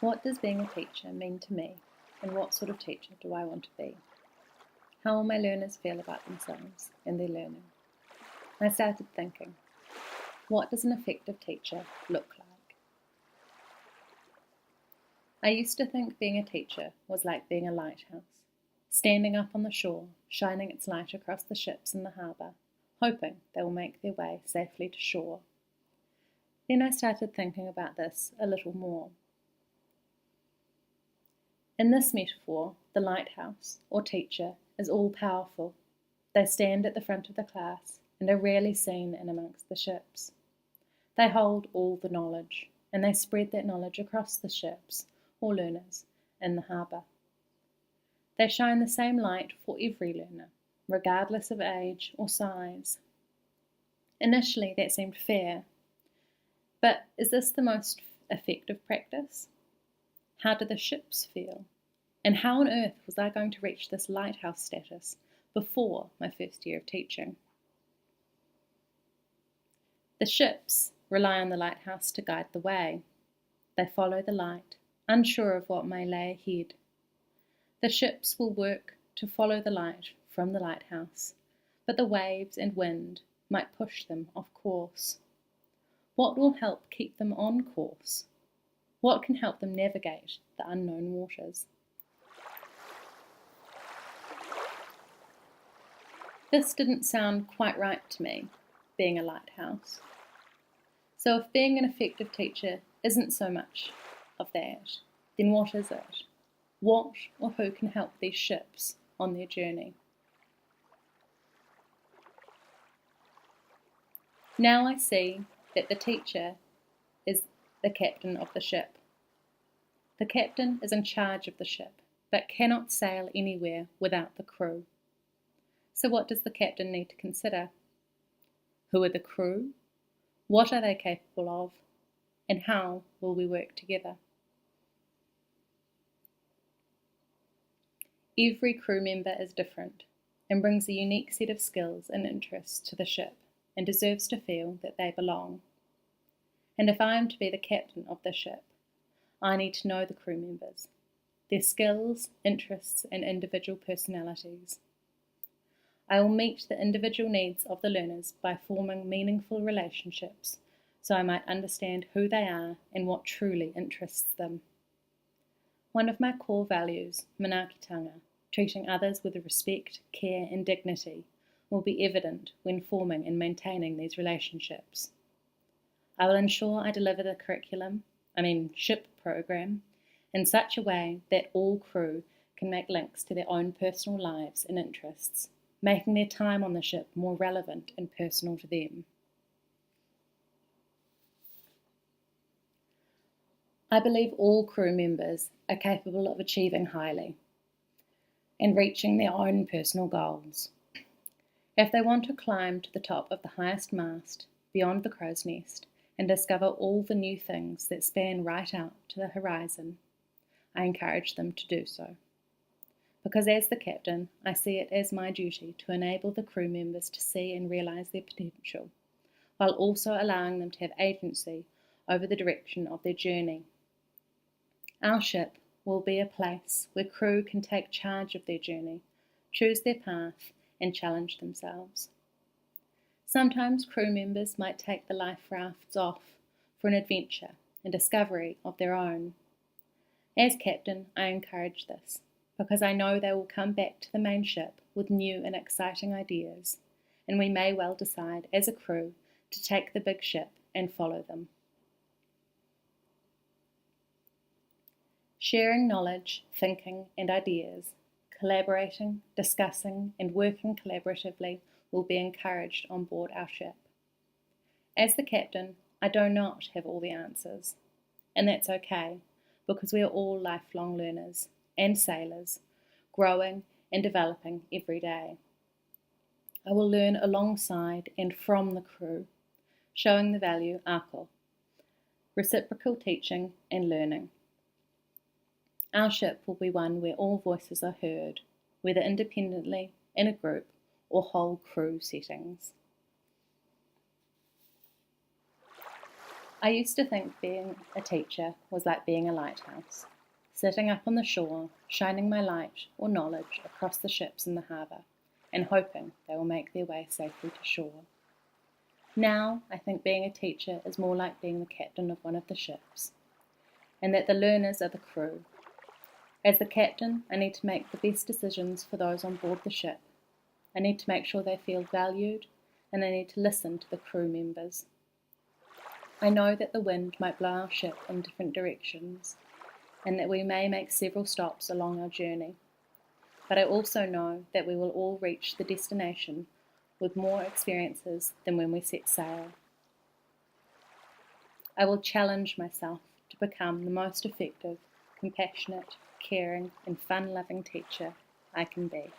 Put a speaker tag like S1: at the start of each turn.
S1: What does being a teacher mean to me, and what sort of teacher do I want to be? How will my learners feel about themselves and their learning? I started thinking, what does an effective teacher look like? I used to think being a teacher was like being a lighthouse, standing up on the shore, shining its light across the ships in the harbour, hoping they will make their way safely to shore. Then I started thinking about this a little more. In this metaphor, the lighthouse, or teacher, is all-powerful. They stand at the front of the class and are rarely seen in amongst the ships. They hold all the knowledge, and they spread that knowledge across the ships, or learners, in the harbour. They shine the same light for every learner, regardless of age or size. Initially, that seemed fair. But is this the most effective practice? How do the ships feel? And how on earth was I going to reach this lighthouse status before my first year of teaching? The ships rely on the lighthouse to guide the way. They follow the light, unsure of what may lay ahead. The ships will work to follow the light from the lighthouse, but the waves and wind might push them off course. What will help keep them on course? What can help them navigate the unknown waters? This didn't sound quite right to me, being a lighthouse. So if being an effective teacher isn't so much of that, then what is it? What or who can help these ships on their journey? Now I see that the teacher is the captain of the ship. The captain is in charge of the ship, but cannot sail anywhere without the crew. So what does the captain need to consider? Who are the crew? What are they capable of? And how will we work together? Every crew member is different and brings a unique set of skills and interests to the ship and deserves to feel that they belong. And if I am to be the captain of the ship, I need to know the crew members, their skills, interests, and individual personalities. I will meet the individual needs of the learners by forming meaningful relationships so I might understand who they are and what truly interests them. One of my core values, manaakitanga, treating others with respect, care, and dignity, will be evident when forming and maintaining these relationships. I will ensure I deliver the ship program, in such a way that all crew can make links to their own personal lives and interests, making their time on the ship more relevant and personal to them. I believe all crew members are capable of achieving highly and reaching their own personal goals. If they want to climb to the top of the highest mast, beyond the crow's nest, and discover all the new things that span right out to the horizon, I encourage them to do so. Because as the captain, I see it as my duty to enable the crew members to see and realise their potential, while also allowing them to have agency over the direction of their journey. Our ship will be a place where crew can take charge of their journey, choose their path, and challenge themselves. Sometimes crew members might take the life rafts off for an adventure and discovery of their own. As captain, I encourage this, because I know they will come back to the main ship with new and exciting ideas, and we may well decide as a crew to take the big ship and follow them. Sharing knowledge, thinking, and ideas, collaborating, discussing, and working collaboratively will be encouraged on board our ship. As the captain, I do not have all the answers, and that's okay, because we are all lifelong learners and sailors, growing and developing every day. I will learn alongside and from the crew, showing the value ako, reciprocal teaching and learning. Our ship will be one where all voices are heard, whether independently, in a group, or whole crew settings. I used to think being a teacher was like being a lighthouse, sitting up on the shore, shining my light or knowledge across the ships in the harbour, and hoping they will make their way safely to shore. Now I think being a teacher is more like being the captain of one of the ships, and that the learners are the crew. As the captain, I need to make the best decisions for those on board the ship. I need to make sure they feel valued, and I need to listen to the crew members. I know that the wind might blow our ship in different directions, and that we may make several stops along our journey. But I also know that we will all reach the destination with more experiences than when we set sail. I will challenge myself to become the most effective, compassionate, caring, and fun-loving teacher I can be.